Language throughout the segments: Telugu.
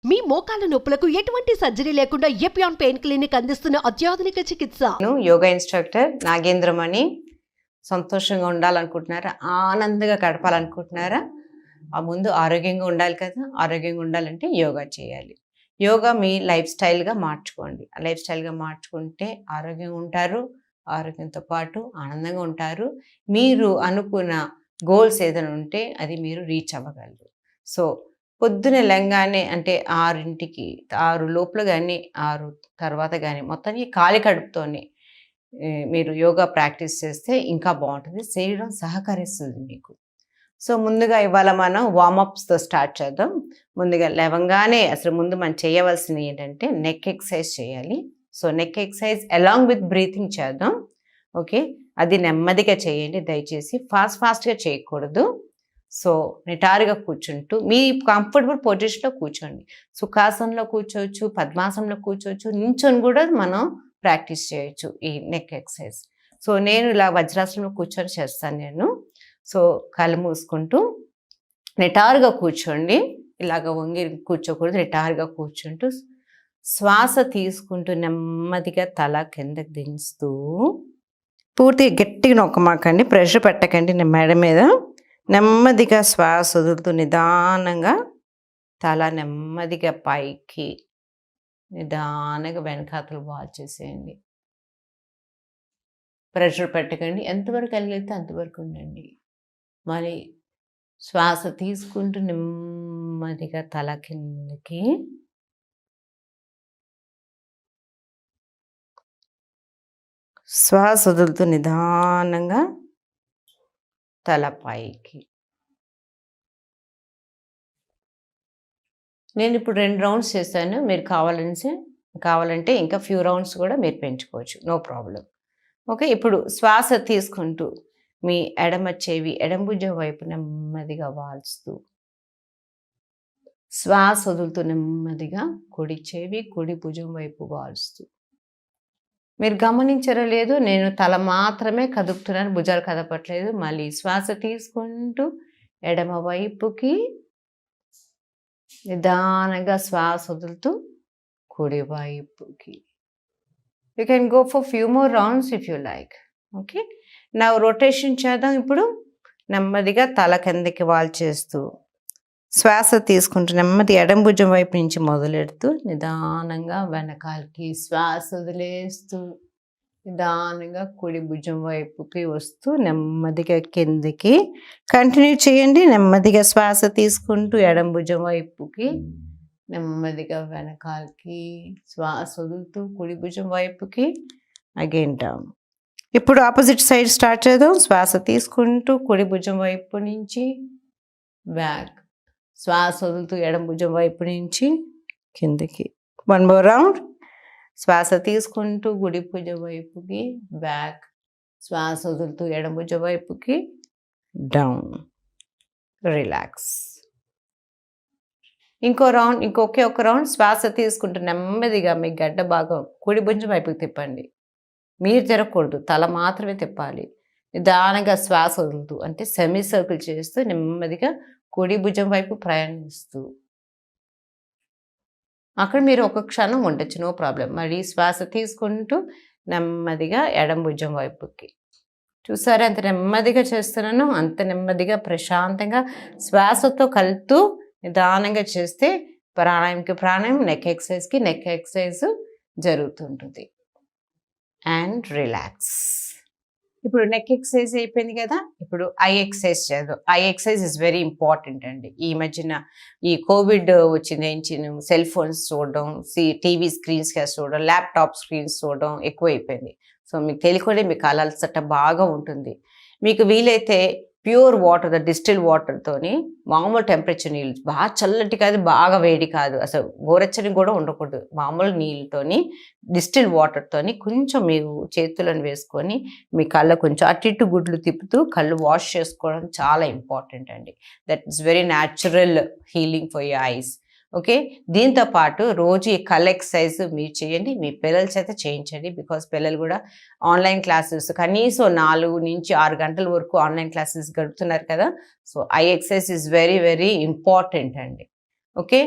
మీ మోకాల నొప్పులకు ఎటువంటి సర్జరీ లేకుండా ఎపియాన్ పెయిన్ క్లినిక్ అందిస్తున్న అత్యాధునిక చికిత్స. యోగా ఇన్స్ట్రక్టర్ నాగేంద్రమణి. సంతోషంగా ఉండాలనుకుంటున్నారా? ఆనందంగా గడపాలనుకుంటున్నారా? ఆ ముందు ఆరోగ్యంగా ఉండాలి కదా. ఆరోగ్యంగా ఉండాలంటే యోగా చేయాలి. యోగా మీ లైఫ్ స్టైల్గా మార్చుకోండి. లైఫ్ స్టైల్గా మార్చుకుంటే ఆరోగ్యంగా ఉంటారు. ఆరోగ్యంతో పాటు ఆనందంగా ఉంటారు. మీరు అనుకున్న గోల్స్ ఏదైనా ఉంటే అది మీరు రీచ్ అవ్వగలరు. సో పొద్దున లెంగానే అంటే 6కి 6 లోపల కానీ 6 తర్వాత కానీ మొత్తానికి ఖాళీ కడుపుతోనే మీరు యోగా ప్రాక్టీస్ చేస్తే ఇంకా బాగుంటుంది. శరీరం సహకరిస్తుంది మీకు. సో ముందుగా ఇవాళ మనం వార్మప్స్తో స్టార్ట్ చేద్దాం. ముందుగా లేవంగానే అసలు ముందు మనం చేయవలసింది ఏంటంటే నెక్ ఎక్సర్సైజ్ చేయాలి. So neck exercise along with breathing చేద్దాం. ఓకే, అది నెమ్మదిగా చేయండి దయచేసి. ఫాస్ట్గా చేయకూడదు. సో నిటారుగా కూర్చుంటూ మీ కంఫర్టబుల్ పొజిషన్లో కూర్చోండి. సుఖాసనంలో కూర్చోవచ్చు, పద్మాసనంలో కూర్చోవచ్చు, నించొని కూడా మనం ప్రాక్టీస్ చేయొచ్చు ఈ నెక్ ఎక్సర్సైజ్. సో నేను ఇలా వజ్రాసనంలో కూర్చొని చేస్తాను నేను. సో కళ్ళు మూసుకుంటూ నిటారుగా కూర్చోండి. ఇలాగ వంగి కూర్చోకూడదు. నిటారుగా కూర్చుంటూ శ్వాస తీసుకుంటూ నెమ్మదిగా తల కిందకి దించుతూ, పూర్తిగా గట్టిగా నొక్కమాకండి, ప్రెషర్ పెట్టకండి మెడ మీద. నెమ్మదిగా శ్వాస వదులుతూ నిదానంగా తల నెమ్మదిగా పైకి నిదానంగా వెనకాతలు వాల్ చేసేయండి. ప్రెషర్ పెట్టకండి. ఎంతవరకు కలిగితే అంతవరకు ఉండండి. మరి శ్వాస తీసుకుంటూ నెమ్మదిగా తల కిందకి, శ్వాస వదులుతూ నిదానంగా తల పైకి. నేను ఇప్పుడు 2 రౌండ్స్ చేశాను. మీరు కావాలంటే ఇంకా ఫ్యూ రౌండ్స్ కూడా మీరు పెంచుకోవచ్చు, నో ప్రాబ్లం. ఓకే, ఇప్పుడు శ్వాస తీసుకుంటూ మీ ఎడమ చెవి ఎడమ భుజం వైపు నెమ్మదిగా వాల్చుతూ, శ్వాస వదులుతూ నెమ్మదిగా కుడి చెవి కుడి భుజం వైపు వాల్చుతూ. మీరు గమనించరో లేదు, నేను తల మాత్రమే కదుపుతున్నాను, భుజాలు కదపట్లేదు. మళ్ళీ శ్వాస తీసుకుంటూ ఎడమ వైపుకి నిదానంగా శ్వాస వదులుతూ కుడి వైపుకి. You can go for few more rounds if you like. Okay, నా రొటేషన్ చేద్దాం. ఇప్పుడు నెమ్మదిగా తల కిందకి వాల్చేస్తూ శ్వాస తీసుకుంటూ నెమ్మది ఎడమ భుజం వైపు నుంచి మొదలెడుతూ నిదానంగా వెనకాలకి శ్వాస వదిలేస్తూ నిదానంగా కుడి భుజం వైపుకి వస్తూ నెమ్మదిగా కిందికి కంటిన్యూ చేయండి. నెమ్మదిగా శ్వాస తీసుకుంటూ ఎడమ భుజం వైపుకి నెమ్మదిగా వెనకాలకి శ్వాస వదులుతూ కుడి భుజం వైపుకి అగైన్ డౌన్. ఇప్పుడు ఆపోజిట్ సైడ్ స్టార్ట్ చేద్దాం. శ్వాస తీసుకుంటూ కుడి భుజం వైపు నుంచి బ్యాక్, శ్వాస వదులుతూ ఎడమ భుజం వైపు నుంచి కిందకి. 1 more రౌండ్. శ్వాస తీసుకుంటూ కుడి భుజం వైపుకి బ్యాక్, శ్వాస వదులుతూ ఎడమ భుజం వైపుకి డౌన్. రిలాక్స్. ఇంకొకే ఒక రౌండ్. శ్వాస తీసుకుంటూ నెమ్మదిగా మీ గడ్డ భాగం కుడి భుజం వైపుకి తిప్పండి. మీరు తిరగకూడదు, తల మాత్రమే తిప్పాలి. నిదానంగా శ్వాస వదులుతూ అంటే సెమీ సర్కిల్ చేస్తూ నెమ్మదిగా కుడి భుజం వైపు ప్రయాణిస్తూ అక్కడ మీరు ఒక క్షణం ఉండొచ్చు, నో ప్రాబ్లం. మళ్ళీ శ్వాస తీసుకుంటూ నెమ్మదిగా ఎడమ భుజం వైపుకి. చూసారా ఎంత నెమ్మదిగా చేస్తున్నాను? అంత నెమ్మదిగా ప్రశాంతంగా శ్వాసతో కలుపుతూ నిదానంగా చేస్తే ప్రాణాయామకి ప్రాణాయామం, నెక్ ఎక్సర్సైజ్కి నెక్ ఎక్సర్సైజ్ జరుగుతుంటుంది. And relax. ఇప్పుడు నెక్ ఎక్సర్సైజ్ అయిపోయింది కదా, ఇప్పుడు ఐ ఎక్సర్సైజ్ చేద్దాం. I exercise is very important అండి. ఈ మధ్యన ఈ కోవిడ్ వచ్చింది, సెల్ ఫోన్స్ చూడడం, టీవీ స్క్రీన్స్ చూడడం, ల్యాప్టాప్ స్క్రీన్స్ చూడడం ఎక్కువైపోయింది. సో మీకు తెలియకుండా మీ కళ్ళ అలసట బాగా ఉంటుంది. మీకు వీలైతే ప్యూర్ వాటర్, డిస్టిల్ వాటర్తోని మామూలు టెంపరేచర్ నీళ్ళు, బాగా చల్లటి కాదు బాగా వేడి కాదు, అసలు గోరెచ్చని కూడా ఉండకూడదు, మామూలు నీళ్ళతోని డిస్టిల్ వాటర్తోని కొంచెం మీరు చేతులను వేసుకొని మీ కళ్ళ కొంచెం అటు ఇటు గుడ్లు తిప్పుతూ కళ్ళు వాష్ చేసుకోవడం చాలా ఇంపార్టెంట్ అండి. That is very natural healing for your eyes. Okay, దీంతో పాటు రోజు ఈ కళ్ళ ఎక్సర్సైజ్ మీరు చేయండి, మీ పిల్లల చేత చేయించండి. బికాస్ పిల్లలు కూడా ఆన్లైన్ క్లాసెస్ కనీసం 4 నుంచి 6 గంటల వరకు ఆన్లైన్ క్లాసెస్ గడుపుతున్నారు కదా. So I exercise is very very important అండి. ఓకే.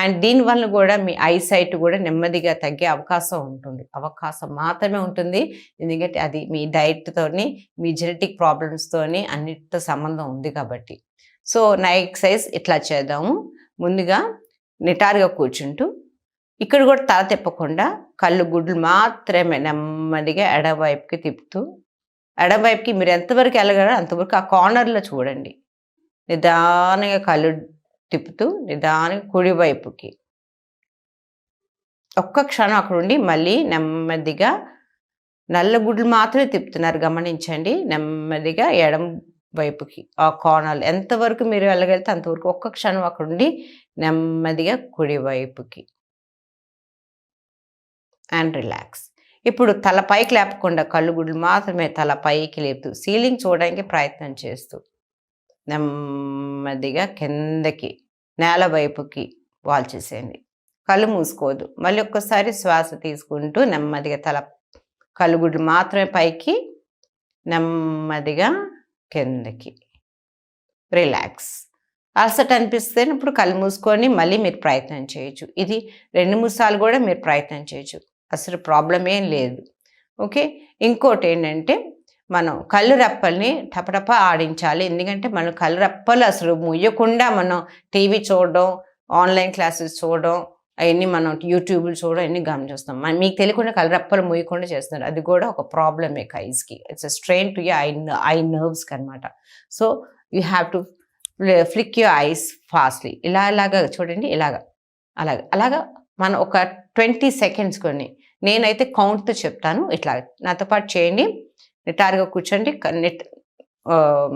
అండ్ దీనివల్ల కూడా మీ ఐసైట్ కూడా నెమ్మదిగా తగ్గే అవకాశం ఉంటుంది. అవకాశం మాత్రమే ఉంటుంది. ఎందుకంటే అది మీ డైట్‌తోని, మీ జెనెటిక్ ప్రాబ్లమ్స్‌తోని అన్నిటితో సంబంధం ఉంది కాబట్టి. సో, నా ఎక్సర్సైజ్ ఇట్లా చేద్దాము. ముందుగా నిటారుగా కూర్చుంటూ, ఇక్కడ కూడా తల తిప్పకుండా కళ్ళు గుడ్లు మాత్రమే నెమ్మదిగా ఎడమవైపుకి తిప్పుతూ, ఎడమవైపుకి మీరు ఎంతవరకు వెళ్ళగలరో అంతవరకు ఆ కార్నర్‌లో చూడండి. నిదానంగా కళ్ళు తిప్పుతూ నిదానంగా కుడివైపుకి. ఒక్క క్షణం అక్కడుండి మళ్ళీ నెమ్మదిగా నల్ల గుడ్లు మాత్రమే తిప్పుతున్నారు గమనించండి. నెమ్మదిగా ఎడమ వైపుకి ఆ కార్నర్‌లో ఎంతవరకు మీరు వెళ్ళగలిగితే అంతవరకు ఒక్క క్షణం అక్కడుండి నెమ్మదిగా కుడివైపుకి. And relax. ఇప్పుడు తల పైకి లేపకుండా కళ్ళు గుడ్లు మాత్రమే తల పైకి లేపుతూ సీలింగ్ చూడడానికి ప్రయత్నం చేస్తూ నెమ్మదిగా కిందకి నేల వైపుకి వాల్చేసేయండి. కళ్ళు మూసుకోవద్దు. మళ్ళీ ఒక్కసారి శ్వాస తీసుకుంటూ నెమ్మదిగా కళ్ళు గుడ్లు మాత్రమే పైకి, నెమ్మదిగా కిందకి. రిలాక్స్. అలసట అనిపిస్తే ఇప్పుడు కళ్ళు మూసుకొని మళ్ళీ మీరు ప్రయత్నం చేయొచ్చు. ఇది 2-3 సార్లు కూడా మీరు ప్రయత్నం చేయొచ్చు. అసలు ప్రాబ్లం ఏం లేదు. ఓకే. ఇంకోటి ఏంటంటే మనం కళ్ళు రెప్పల్ని టపటప ఆడించాలి. ఎందుకంటే మనం కళ్ళు రెప్పలు అసలు ముయ్యకుండా మనం టీవీ చూడడం, ఆన్లైన్ క్లాసెస్ చూడడం, అవన్నీ మనం యూట్యూబ్లు చూడడం అన్నీ గమనిస్తాం. మీకు తెలియకుండా కళ్ళు రెప్పలు ముయ్యకుండా చేస్తున్నారు. అది కూడా ఒక ప్రాబ్లమే ఐస్కి. ఇట్స్ స్ట్రెయిన్ టు ఐ నర్వ్స్కి అనమాట. So you have to flick your eyes fastly. ఇలాగా చూడండి, అలాగా మనం ఒక 20 సెకండ్స్ కొన్ని. నేనైతే కౌంట్తో చెప్తాను. ఇట్లా నాతో పాటు చేయండి. నిటారుగా కూర్చోండి.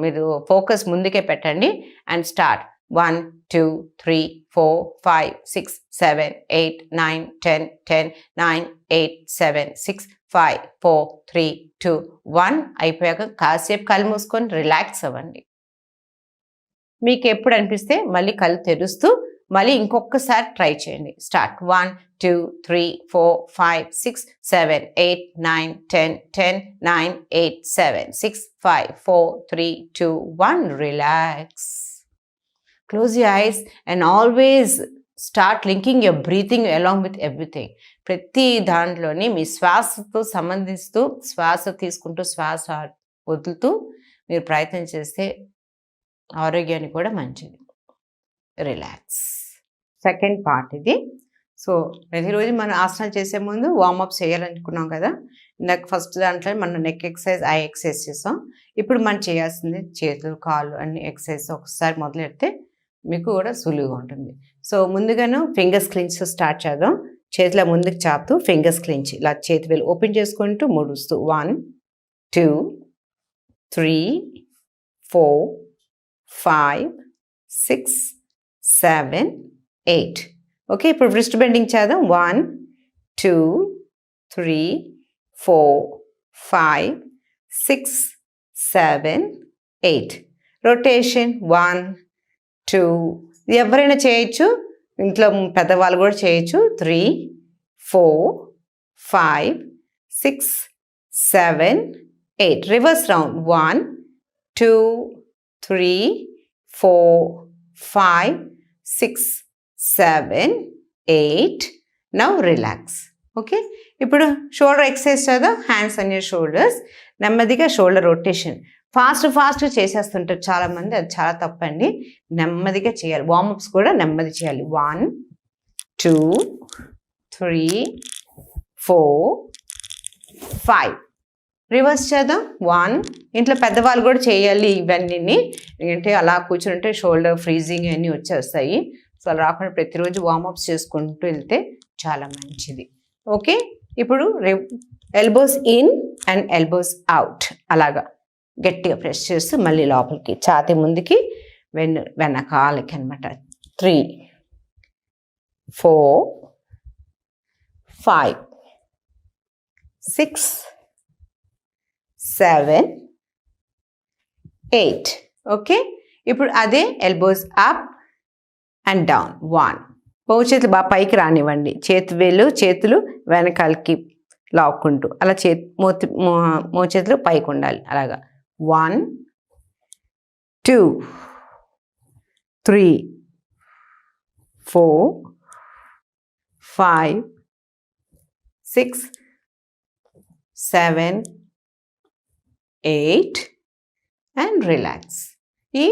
మీరు ఫోకస్ ముందుకే పెట్టండి. And start. 1 2 3 4 5 6 7 8 9 10 10 9 8 7 6 5 4 3 2 1 అయిపోయాక కాసేపు కళ్ళు మూసుకొని రిలాక్స్ అవ్వండి. మీకు ఎప్పుడు అనిపిస్తే మళ్ళీ కళ్ళు తెరుస్తూ మళ్ళీ ఇంకొకసారి ట్రై చేయండి. Start. 1 2 3 4 5 6 7 8 9 10 10 9 8 7 6 5 4 3 2 1 relax. Close your eyes and always start linking your breathing along with everything. ప్రతి దాంట్లోని మీ శ్వాసతో సంబంధిస్తూ శ్వాస తీసుకుంటూ శ్వాస వదులుతూ మీరు ప్రయత్నం చేస్తే ఆరోగ్యానికి కూడా మంచిది. రిలాక్స్. సెకండ్ పార్ట్ ఇది. సో ప్రతిరోజు మనం ఆసనాలు చేసే ముందు వార్మప్ చేయాలనుకున్నాం కదా. ఇందాక ఫస్ట్ దాంట్లో మనం నెక్ ఎక్సర్సైజ్, ఐ ఎక్సర్సైజ్ చేసాం. ఇప్పుడు మనం చేయాల్సింది చేతులు, కాళ్ళు అన్ని ఎక్సర్సైజ్ ఒకసారి మొదలెడితే మీకు కూడా సులువుగా ఉంటుంది. సో ముందుగాను ఫింగర్స్ క్లించ్ స్టార్ట్ చేద్దాం. చేతిలో ముందుకు చాపుతూ ఫింగర్స్ క్లించ్ ఇలా చేతి వేలు ఓపెన్ చేసుకుంటూ ముడుస్తూ 1 2 3 4 5 6 7 8. ఓకే. ఇప్పుడు రిస్ట్ బెండింగ్ చేద్దాం. 1 2 3 4 5 6 7 8. రొటేషన్ 1 2. ఎవరైనా చేయొచ్చు, ఇంట్లో పెద్దవాళ్ళు కూడా చేయొచ్చు. 3 4 5 6 7 8. Reverse round. 1 2 3 4 5 6 7 8. Now relax. Okay. ఇప్పుడు షోల్డర్ ఎక్సర్సైజ్ చేద్దాం. Hands on your shoulders. నెమ్మదిగా షోల్డర్ రొటేషన్. ఫాస్ట్గా చేసేస్తుంటారు చాలామంది. అది చాలా తప్పండి. నెమ్మదిగా చేయాలి. వార్మప్స్ కూడా నెమ్మది చేయాలి. 1 2 3 4 5. రివర్స్ చేద్దాం. 1. ఇంట్లో పెద్దవాళ్ళు కూడా చేయాలి ఇవన్నీ. ఎందుకంటే అలా కూర్చుంటే షోల్డర్ ఫ్రీజింగ్ అన్నీ వచ్చేస్తాయి. సో అలా రాకుండా ప్రతిరోజు వార్మప్స్ చేసుకుంటూ వెళ్తే చాలా మంచిది. ఓకే. ఇప్పుడు elbows in and elbows out. అలాగా గట్టిగా ప్రెస్ చేస్తూ మళ్ళీ లోపలికి, ఛాతీ ముందుకి, వెనకాలకి అనమాట. 3 4 5 6 7 8. ఓకే. ఇప్పుడు అదే ఎల్బోస్ అప్ అండ్ డౌన్. 1. చేతులు బాగా పైకి రానివ్వండి. చేతులు వెనకాలకి లాక్కుంటూ అలా మోచేతులు పైకి ఉండాలి. అలాగా 1 2 3 4, 5, 6, 7, 8 అండ్ రిలాక్స్. ఈ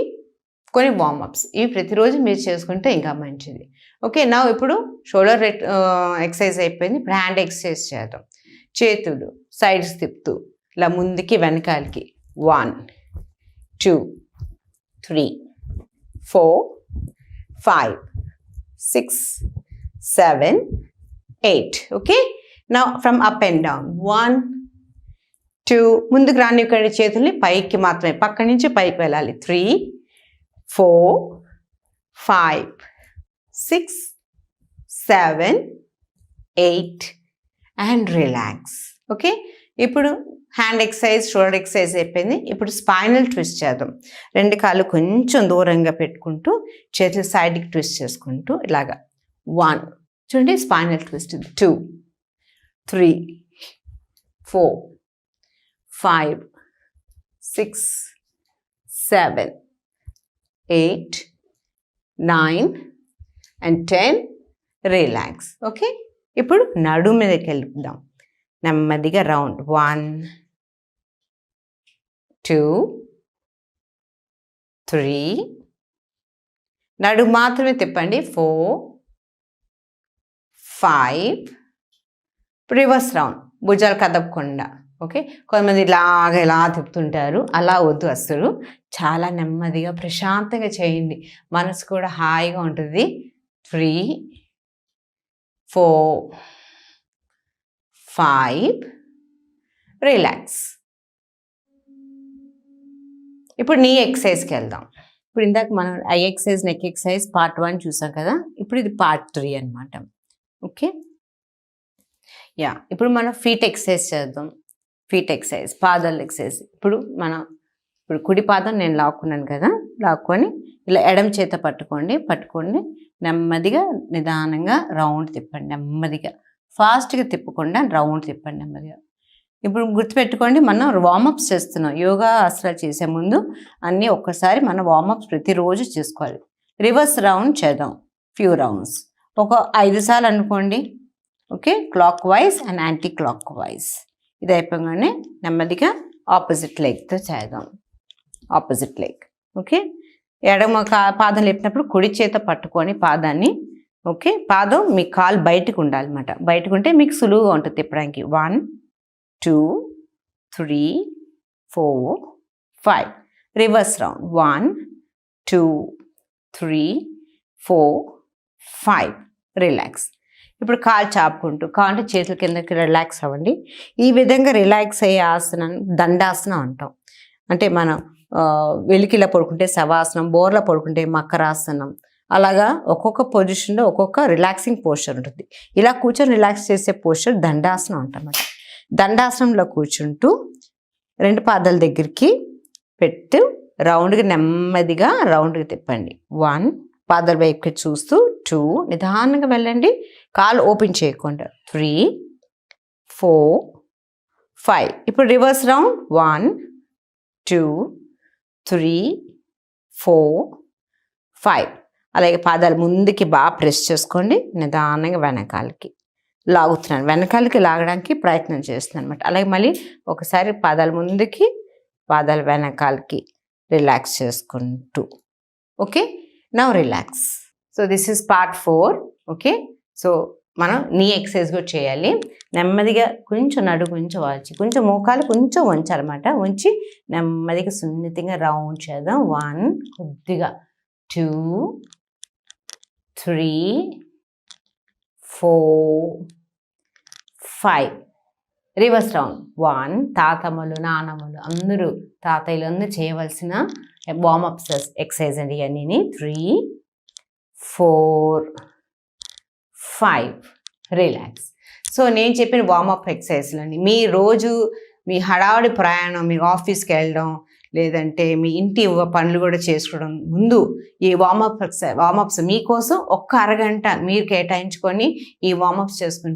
కొన్ని వార్మప్స్ ఇవి ప్రతిరోజు మీరు చేసుకుంటే ఇంకా మంచిది. ఓకే, నా ఇప్పుడు షోల్డర్ ఎక్సర్సైజ్ అయిపోయింది. ఇప్పుడు హ్యాండ్ ఎక్సర్సైజ్ చేద్దాం. చేతులు సైడ్స్ తిప్పుతూ ఇలా ముందుకి వెనకాలకి 1, 2, 3, 4, 5, 6, 7, 8. ఓకే, నా ఫ్రమ్ అప్ అండ్ డౌన్ 1, 2 ముందుకు రానివ్వకండి, చేతుల్ని పైకి మాత్రమే, పక్క నుంచి పైకి వెళ్ళాలి. 3, 4, 5, 6, 7, 8 అండ్ రిలాక్స్. ఓకే, ఇప్పుడు హ్యాండ్ ఎక్సర్సైజ్ షోల్డర్ ఎక్సర్సైజ్ అయిపోయింది. ఇప్పుడు స్పైనల్ ట్విస్ట్ చేద్దాం. 2 కాళ్ళు కొంచెం దూరంగా పెట్టుకుంటూ చేతులు సైడ్కి ట్విస్ట్ చేసుకుంటూ ఇలాగా 1 చూడండి spinal twist. 2, 3, 4, 5, 6, 7, 8, 9 and 10 relax. Okay, ఇప్పుడు నడుము మీదకి వెళ్దాం. నెమ్మదిగా రౌండ్ 1, 2, 3 నడుము మాత్రమే తిప్పండి. 4, 5 రివర్స్ రౌండ్, భుజాలు కదపకుండా. ఓకే, కొంతమంది ఇలాగా ఇలా తిప్పుతుంటారు, అలా వద్దు అస్సలు. చాలా నెమ్మదిగా ప్రశాంతంగా చేయండి, మనసు కూడా హాయిగా ఉంటుంది. 3, 4, 5 రిలాక్స్. ఇప్పుడు నీ ఎక్సర్సైజ్కి వెళ్దాం. ఇప్పుడు ఇందాక మనం I exercise neck exercise part 1 చూసాం కదా, ఇప్పుడు ఇది పార్ట్ 3 అనమాట. ఓకే, యా ఇప్పుడు మనం ఫీట్ ఎక్సర్సైజ్ చేద్దాం. ఫీట్ ఎక్సర్సైజ్, పాదాల ఎక్సర్సైజ్. ఇప్పుడు కుడి పాదం నేను లాక్కున్నాను కదా, లాక్కొని ఇలా ఎడమ చేత పట్టుకోండి, నెమ్మదిగా నిదానంగా రౌండ్ తిప్పండి. నెమ్మదిగా ఫాస్ట్గా తిప్పకుండా రౌండ్ తిప్పండి నెమ్మదిగా. ఇప్పుడు గుర్తుపెట్టుకోండి, మనం వార్మప్స్ చేస్తున్నాం. యోగా ఆసనాలు చేసే ముందు అన్నీ ఒక్కసారి మనం వార్మప్స్ ప్రతిరోజు చేసుకోవాలి. రివర్స్ రౌండ్ చేద్దాం, ఫ్యూ రౌండ్స్, ఒక 5 సార్లు అనుకోండి. Okay, clock wise and anti clock wise. ఇది అయిపోగానే నెమ్మదిగా ఆపోజిట్ లెగ్తో చేద్దాం. Opposite leg. ఓకే, ఎడమ పాదం లేపినప్పుడు కుడి చేత పట్టుకొని పాదాన్ని. ఓకే, పాదం మీ కాలు బయటకు ఉండాలన్నమాట. బయటకు ఉంటే మీకు సులువుగా ఉంటుంది తిప్పడానికి. 1, 2, 3, 4, 5 రివర్స్ రౌండ్. 1, 2, 3, 4, 5 రిలాక్స్. ఇప్పుడు కాలు చాపుకుంటూ, కాలు చేతుల కిందకి రిలాక్స్ అవ్వండి. ఈ విధంగా రిలాక్స్ అయ్యే ఆసనాన్ని దండాసనం అంటాం. అంటే మనం వెలికిలా పడుకుంటే శవాసనం, బోర్లా పడుకుంటే మకరాసనం, అలాగా ఒక్కొక్క పొజిషన్లో ఒక్కొక్క రిలాక్సింగ్ పోస్చర్ ఉంటుంది. ఇలా కూర్చొని రిలాక్స్ చేసే పోస్చర్ దండాసనం అంటామన్నమాట. దండాసనంలో కూర్చుంటూ 2 పాదాల దగ్గరికి పెట్టు రౌండ్గా నెమ్మదిగా రౌండ్గా తిప్పండి. 1 పాదాల వైపుకి చూస్తూ, 2 నిదానంగా వెళ్ళండి, కాలు ఓపెన్ చేయకుండా. 3, 4, 5 ఇప్పుడు రివర్స్ రౌండ్. 1, 2, 3, 4, 5 అలాగే పాదాలు ముందుకి బాగా ప్రెస్ చేసుకోండి. నిదానంగా వెనకాలకి లాగుతున్నాను, వెనకాలకి లాగడానికి ప్రయత్నం చేస్తున్నాను అనమాట. అలాగే మళ్ళీ ఒకసారి పాదాలు ముందుకి, పాదాలు వెనకాలకి రిలాక్స్ చేసుకుంటూ. Okay, now relax. So this is part 4. Okay, so మనం నీ ఎక్సర్సైజ్ కూడా చేయాలి. నెమ్మదిగా కొంచెం నడుము కొంచెం వాల్చి, కొంచెం మోకాలు కొంచెం వంచాలన్నమాట. ఉంచి నెమ్మదిగా సున్నితంగా రౌండ్ చేద్దాం. 1 కొద్దిగా, 2, 3, 4, 5 రివర్స్ రౌండ్. 1 తాతమ్మలు నానమ్మలు అందరూ తాతయ్యలు అందరూ చేయవలసిన వార్మప్స్ ఎక్సర్సైజ్ అండి ఇవన్నీ. 3, 4, 5 రిలాక్స్. సో నేను చెప్పిన వార్మప్ ఎక్సర్సైజ్లు అండి. మీ రోజు మీ హడావుడి ప్రయాణం, మీరు ఆఫీస్కి వెళ్ళడం, లేదంటే మీ ఇంటి పనులు కూడా చేసుకోవడం ముందు ఈ వార్మప్స్ మీకోసం ఒక్క అరగంట మీరు కేటాయించుకొని ఈ వార్మప్స్ చేసుకుంటే